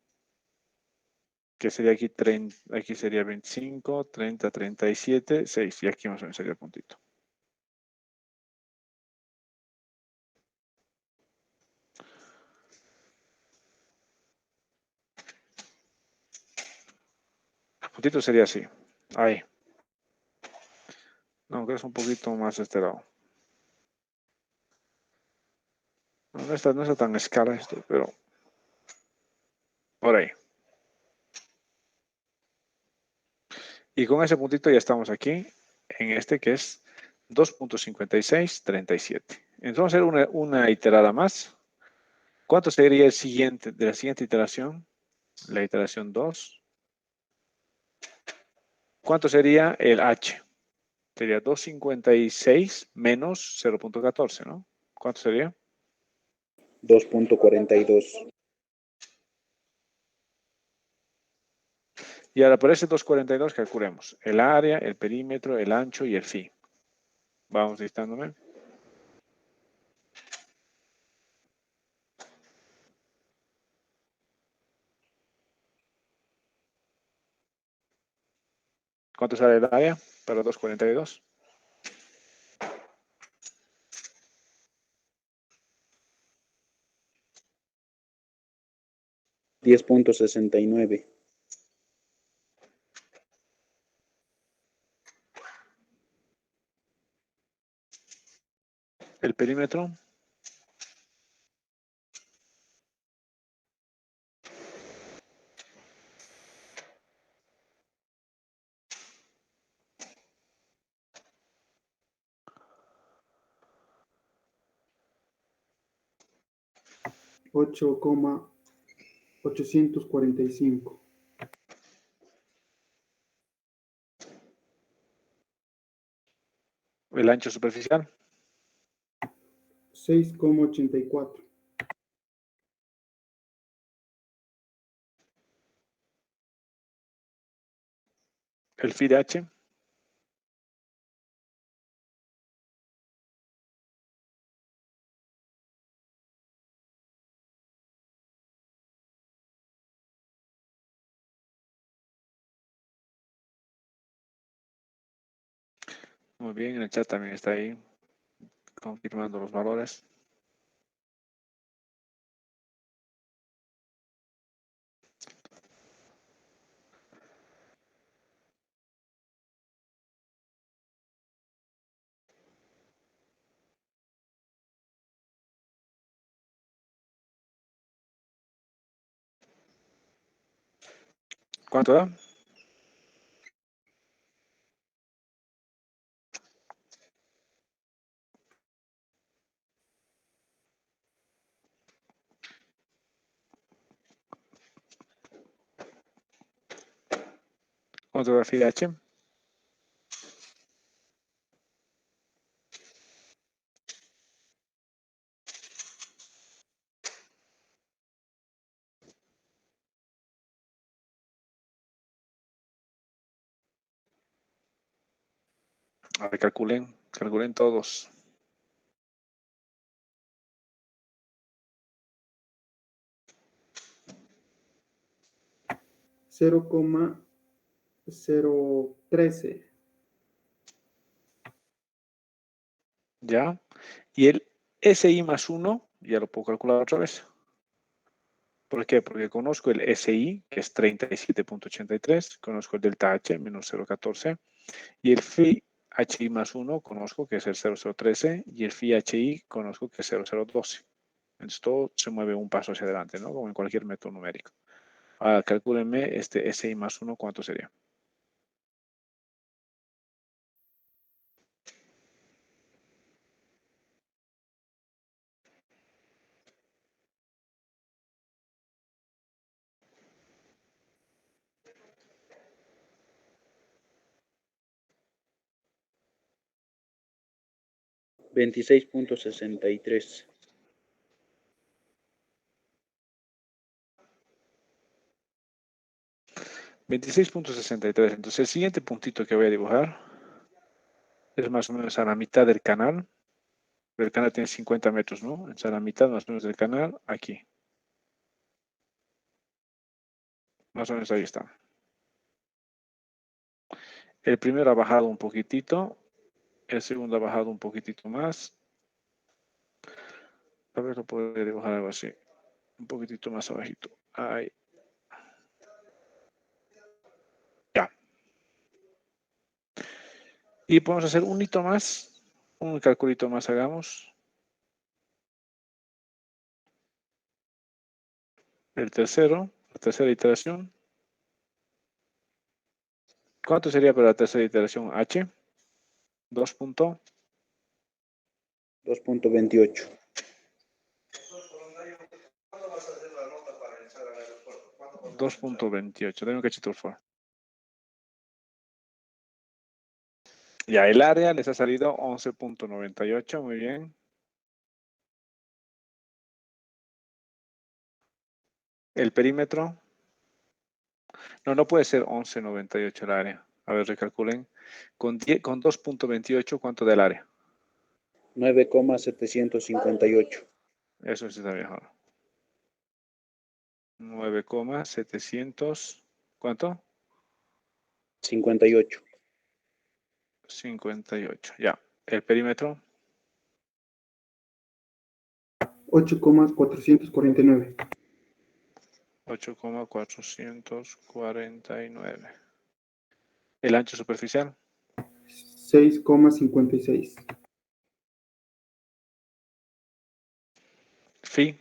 que sería aquí, aquí sería 25, 30, 37, 6. Y aquí más o menos sería el puntito. El puntito sería así. Ahí. No, creo que es un poquito más de este lado. No está tan a escala esto, pero por ahí. Y con ese puntito ya estamos aquí, en este que es 2.5637. Entonces vamos a hacer una iterada más. ¿Cuánto sería el siguiente, de la siguiente iteración? La iteración 2. ¿Cuánto sería el H? Sería 256 menos 0.14, ¿no? ¿Cuánto sería? 2.42. Y ahora por ese 242 calculemos el área, el perímetro, el ancho y el phi. Vamos dictándome. ¿Cuánto sale el área para 242? 10.69. El perímetro. $8,845. El ancho superficial. 6,84. El phi de H. Muy bien, en el chat también está ahí confirmando los valores. ¿Cuánto da? ¿Cuánto da el phi de H? A ver, calculen todos. 0,013. ¿Ya? Y el SI más 1, ya lo puedo calcular otra vez. ¿Por qué? Porque conozco el SI, que es 37.83, conozco el delta H, menos 0,14, y el phi HI más 1 conozco que es el 0,013, y el phi HI conozco que es 0,012. Entonces todo se mueve un paso hacia adelante, ¿no? Como en cualquier método numérico. Ahora, calcúlenme este SI más 1, ¿cuánto sería? $26.63. 26.63. Entonces el siguiente puntito que voy a dibujar es más o menos a la mitad del canal. El canal tiene 50 metros, ¿no? Entonces a la mitad más o menos del canal, aquí. Más o menos ahí está. El primero ha bajado un poquitito. El segundo ha bajado un poquitito más. A ver, lo podría dibujar algo así. Un poquitito más abajito. Ahí. Ya. Y podemos hacer un hito más. Un calculito más hagamos. El tercero. La tercera iteración. ¿Cuánto sería para la tercera iteración? H. 2.28. 2.28. Tengo que echar por favor. Ya, el área les ha salido 11.98. Muy bien. El perímetro. No puede ser 11.98 el área. A ver, recalculen. Con 2.28, ¿cuánto del área? 9,758. Eso sí está mejor. 9,700. ¿Cuánto? 58. 58. Ya. El perímetro. 8,449. 8,449. El ancho superficial. 6,56. Phi.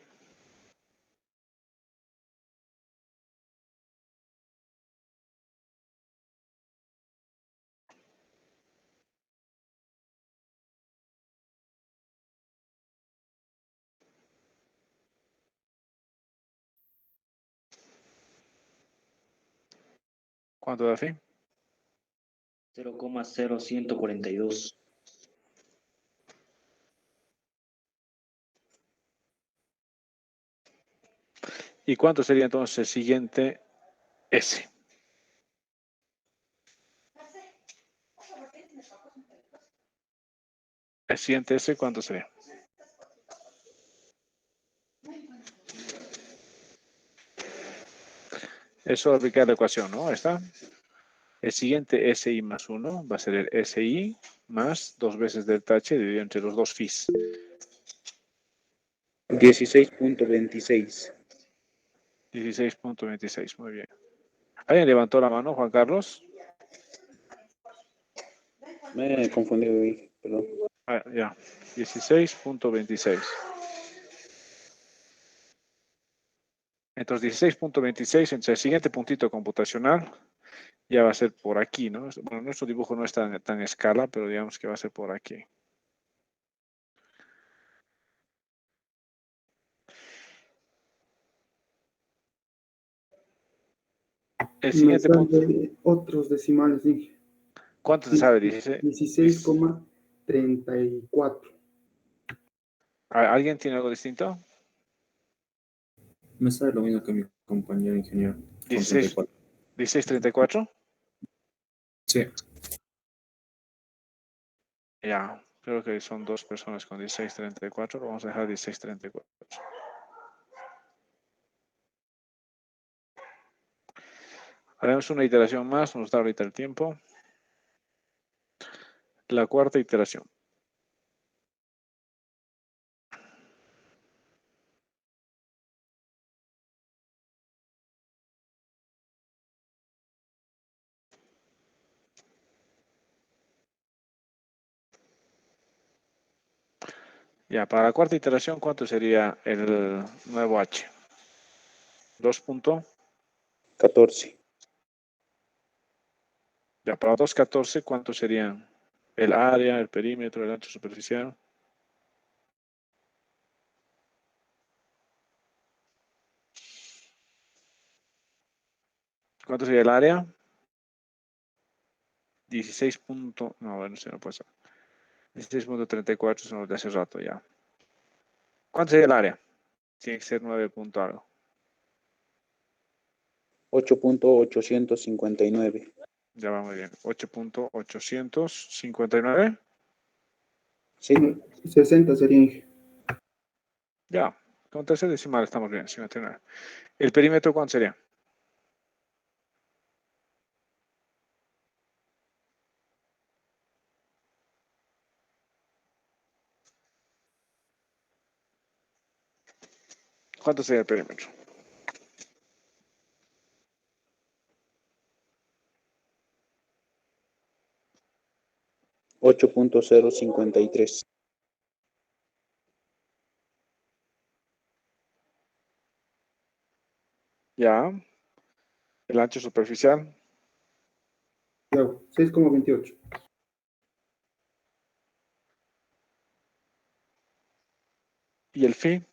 ¿Cuánto da phi? 0,0142. ¿Y cuánto sería entonces el siguiente S? El siguiente S, ¿cuánto sería? Eso aplicar la ecuación, ¿no? Ahí está. El siguiente SI más 1 va a ser el SI más 2 veces delta H dividido entre los dos phis. 16.26. 16.26, muy bien. ¿Alguien levantó la mano, Juan Carlos? Me he confundido ahí, perdón. Ah, ya, 16.26. Entonces, 16.26, entonces el siguiente puntito computacional ya va a ser por aquí, ¿no? Bueno, nuestro dibujo no es tan escala, pero digamos que va a ser por aquí. El Me siguiente punto. sale otros decimales, dije. ¿Cuánto te sabe? 16. 16,34. ¿Alguien tiene algo distinto? Me sale lo mismo que mi compañero ingeniero. Con 16, 34. 16.34. Sí. Ya, creo que son dos personas con 16.34. Lo vamos a dejar 16.34. Haremos una iteración más, nos da ahorita el tiempo. La cuarta iteración. Ya, para la cuarta iteración, ¿cuánto sería el nuevo h? 2. 14. Ya, para 2,14, ¿cuánto serían el área, el perímetro, el ancho superficial? ¿Cuánto sería el área? 16. No, bueno, se no puede ser. 16,34 son los de hace rato ya. ¿Cuánto sería el área? Tiene que ser 9 punto algo. 8.859. Ya va muy bien. 8,859. Sí, 60 sería, Inge. Ya, con tercer decimal estamos bien, 59. ¿El perímetro cuánto sería? ¿Cuánto sería el perímetro? 8.053. Ya. El ancho superficial. Ya, 6,28. ¿Y el phi?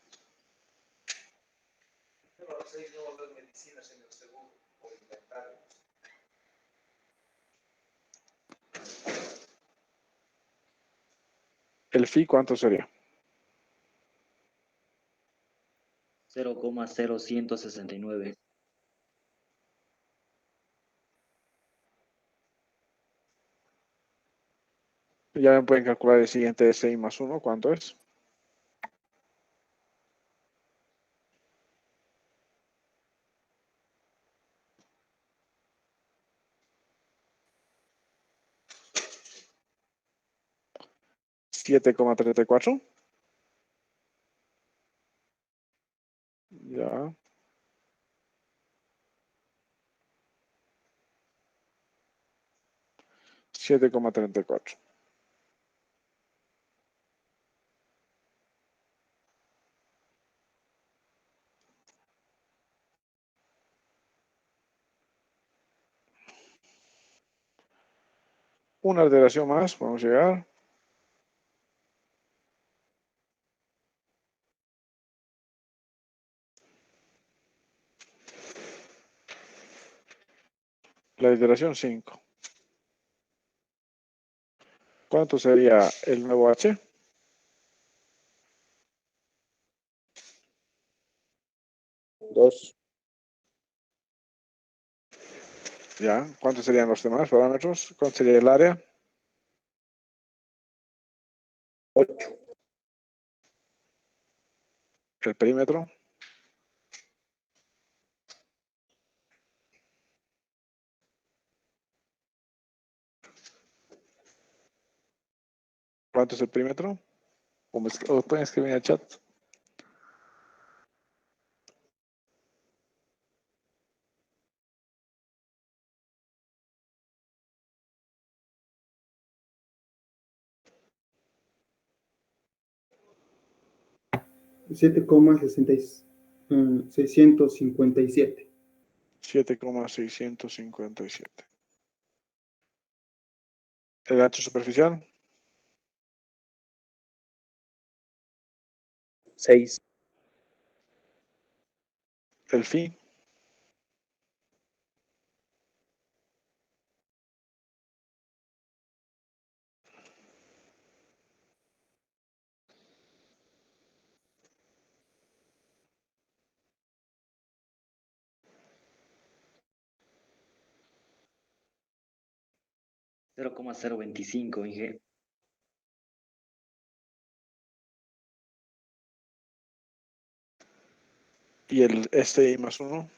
¿El phi cuánto sería? 0,0169. Ya me pueden calcular el siguiente 6 más 1, ¿cuánto es? ¿7,34? Ya. 7,34. Una alteración más, podemos llegar. La iteración 5. ¿Cuánto sería el nuevo h? 2. Ya. ¿Cuántos serían los demás parámetros? ¿Cuánto sería el área? 8. ¿El perímetro? ¿Cuánto es el perímetro? O pueden escribir en el chat. 7,657. 7,657. ¿El ancho superficial? 6. ¿El phi? 0,025, Inge. ¿Y el SI más 1?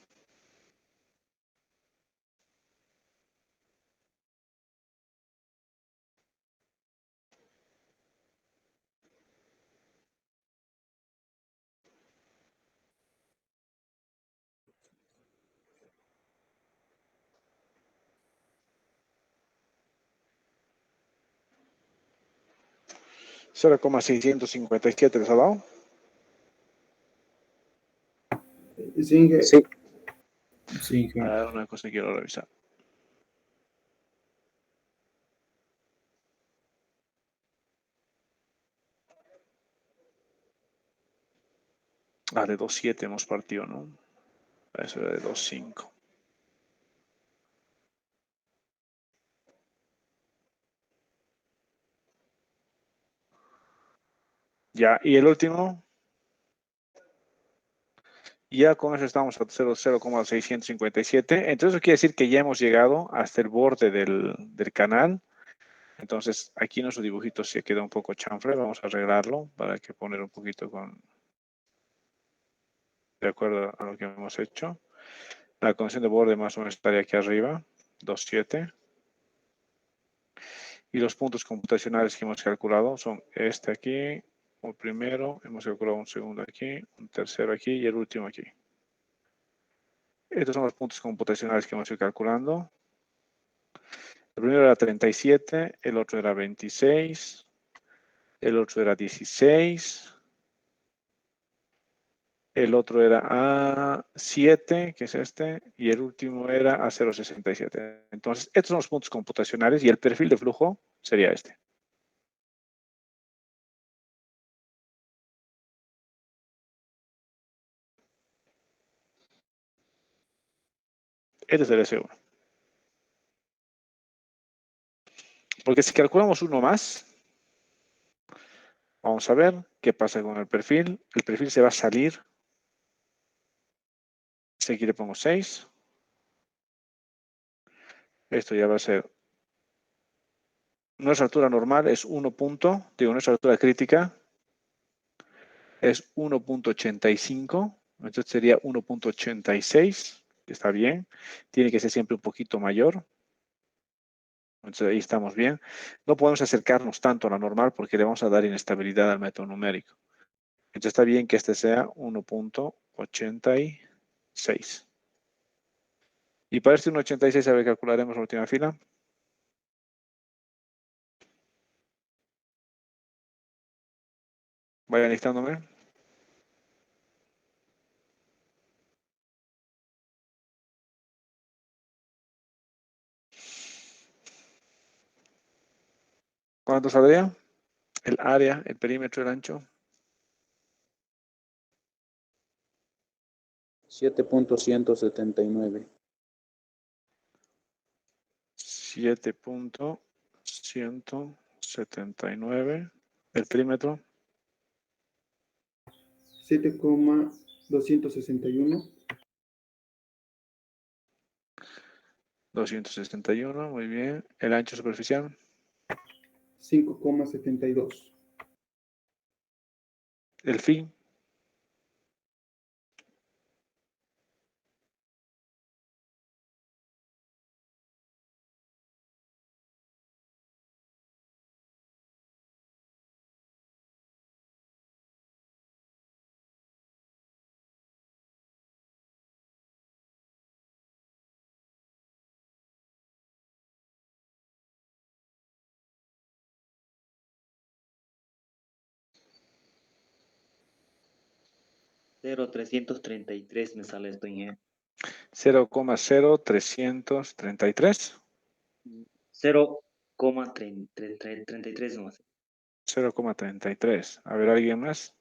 0,657 les ha dado. Sigue. Sí. Sí, A ingeniero. ver, una cosa que quiero revisar. De 2,7 hemos partido, ¿no? Eso era de 2,5. Ya, y el último. Ya con eso estamos a 0,657. Entonces eso quiere decir que ya hemos llegado hasta el borde del canal. Entonces aquí nuestro dibujito se queda un poco chanfle. Vamos a arreglarlo para que poner un poquito de acuerdo a lo que hemos hecho. La condición de borde más o menos estaría aquí arriba, 2,7. Y los puntos computacionales que hemos calculado son este aquí, un primero, hemos calculado un segundo aquí, un tercero aquí y el último aquí. Estos son los puntos computacionales que hemos ido calculando. El primero era 37, el otro era 26, el otro era 16, el otro era A7, que es este, y el último era A0,67. Entonces, estos son los puntos computacionales y el perfil de flujo sería este. Este es el S1. Porque si calculamos uno más, vamos a ver qué pasa con el perfil. El perfil se va a salir. Aquí le pongo 6. Esto ya va a ser. Nuestra altura normal es 1 punto. Digo, nuestra altura crítica es 1,85. Entonces sería 1,86. Está bien. Tiene que ser siempre un poquito mayor. Entonces ahí estamos bien. No podemos acercarnos tanto a la normal porque le vamos a dar inestabilidad al método numérico. Entonces está bien que este sea 1,86. Y para este 1,86, a ver, calcularemos la última fila. Vayan listándome. ¿Cuánto saldría? El área, el perímetro, el ancho. 7.179. 7,179. El perímetro. 7,261. 261, muy bien. El ancho superficial. 5,72. El fin. Cero 333 me sale esto en 0,0333. 0,33 nomás. 0,33. A ver, ¿alguien más?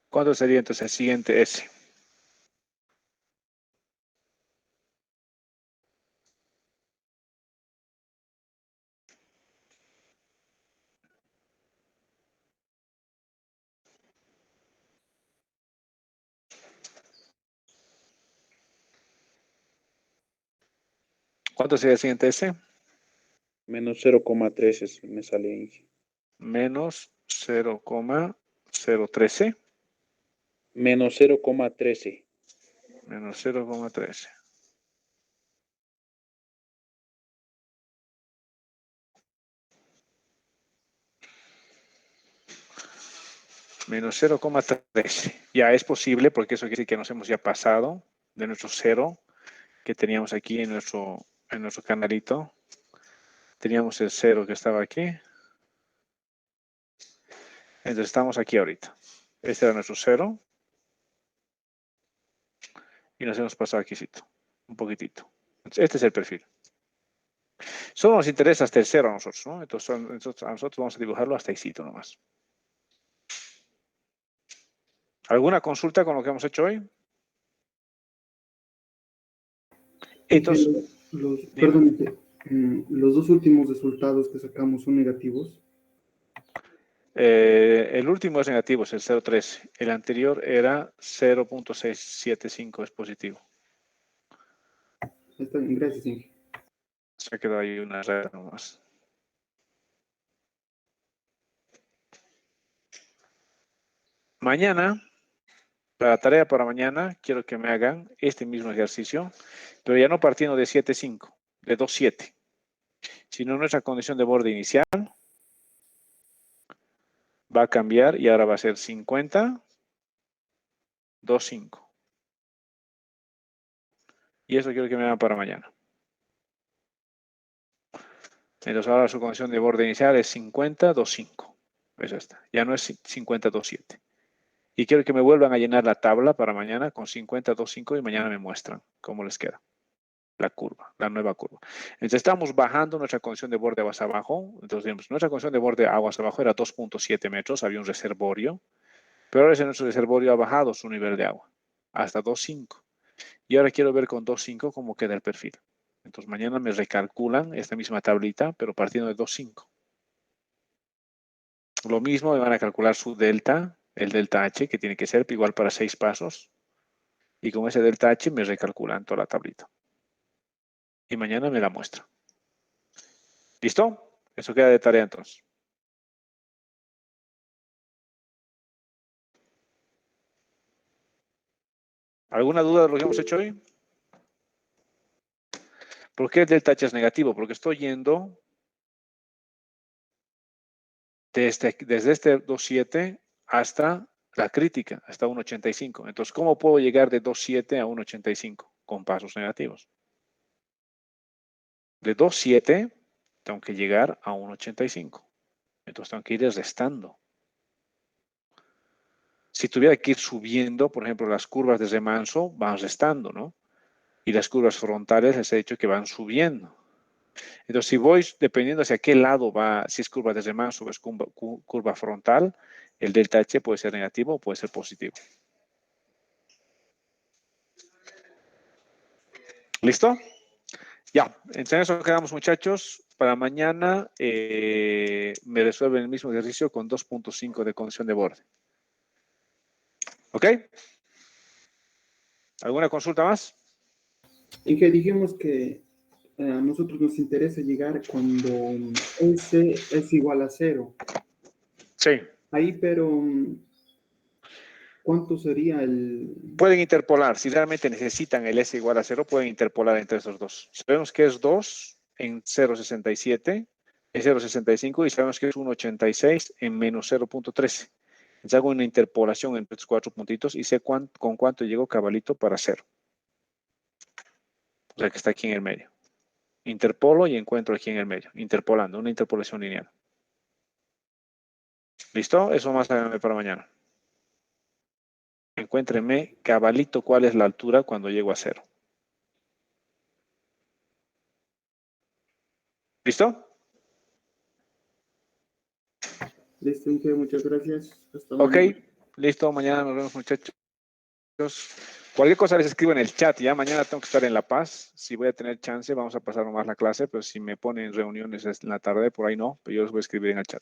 ¿Cuánto sería entonces el siguiente S? ¿Cuánto sería el siguiente S? Menos 0,13 me sale ahí. Menos 0,013. Menos 0,13. Menos 0,13. Menos 0,13. Ya es posible porque eso quiere decir que nos hemos ya pasado de nuestro 0 que teníamos aquí en nuestro canalito. Teníamos el 0 que estaba aquí. Entonces estamos aquí ahorita. Este era nuestro 0. Y nos hemos pasado aquí, un poquitito. Este es el perfil. Solo nos interesa hasta el 0 a nosotros, ¿no? Entonces a nosotros vamos a dibujarlo hasta ahí nomás. ¿Alguna consulta con lo que hemos hecho hoy? Entonces, Perdón, los dos últimos resultados que sacamos son negativos. el último es negativo, es el 0,13. El anterior era 0,675, es positivo. Está bien, gracias, Inge. Se ha quedado ahí una red nomás. Mañana, la tarea para mañana, quiero que me hagan este mismo ejercicio, pero ya no partiendo de 7,5, de 2,7, sino nuestra condición de borde inicial va a cambiar y ahora va a ser 50, 2,5. Y eso quiero que me hagan para mañana. Entonces ahora su condición de borde inicial es 50, 2,5. Eso está. Ya no es 50, 2,7. Y quiero que me vuelvan a llenar la tabla para mañana con 50, 2,5 y mañana me muestran cómo les queda la curva, la nueva curva. Entonces estamos bajando nuestra condición de borde aguas abajo. Entonces nuestra condición de borde aguas abajo era 2,7 metros, había un reservorio, pero ahora ese nuestro reservorio ha bajado su nivel de agua hasta 2,5. Y ahora quiero ver con 2,5 cómo queda el perfil. Entonces mañana me recalculan esta misma tablita, pero partiendo de 2,5. Lo mismo me van a calcular su delta, el delta H, que tiene que ser igual para 6 pasos. Y con ese delta H me recalculan toda la tablita. Y mañana me la muestra. ¿Listo? Eso queda de tarea entonces. ¿Alguna duda de lo que hemos hecho hoy? ¿Por qué el delta H es negativo? Porque estoy yendo desde este 2,7 hasta la crítica, hasta 1,85. Entonces, ¿cómo puedo llegar de 2,7 a 1,85? Con pasos negativos. De 2,7 tengo que llegar a 1,85. Entonces tengo que ir restando. Si tuviera que ir subiendo, por ejemplo, las curvas de remanso van restando, ¿no? Y las curvas frontales les he dicho que van subiendo. Entonces, si voy, dependiendo hacia qué lado va, si es curva de remanso o es curva frontal, el delta H puede ser negativo o puede ser positivo. ¿Listo? Ya, entonces eso quedamos, muchachos. Para mañana me resuelven el mismo ejercicio con 2,5 de condición de borde. ¿Ok? ¿Alguna consulta más? Inge, dijimos que a nosotros nos interesa llegar cuando S es igual a 0. Sí. Ahí, pero ¿cuánto sería el...? Pueden interpolar. Si realmente necesitan el S igual a 0, pueden interpolar entre esos dos. Sabemos que es 2 en 0,67, en 0,65 y sabemos que es 1,86 en menos 0,13. Entonces hago una interpolación entre estos 4 puntitos y sé con cuánto llego cabalito para 0. O sea que está aquí en el medio. Interpolo y encuentro aquí en el medio. Interpolando, una interpolación lineal. ¿Listo? Eso más háganme para mañana. Encuéntrenme cabalito cuál es la altura cuando llego a 0. ¿Listo? Listo, Inge, muchas gracias. Hasta Ok, mañana. listo. Mañana nos vemos, muchachos. Cualquier cosa les escribo en el chat. Ya mañana tengo que estar en La Paz. Si voy a tener chance, vamos a pasar nomás la clase. Pero si me ponen reuniones en la tarde, por ahí no. Pero yo les voy a escribir en el chat.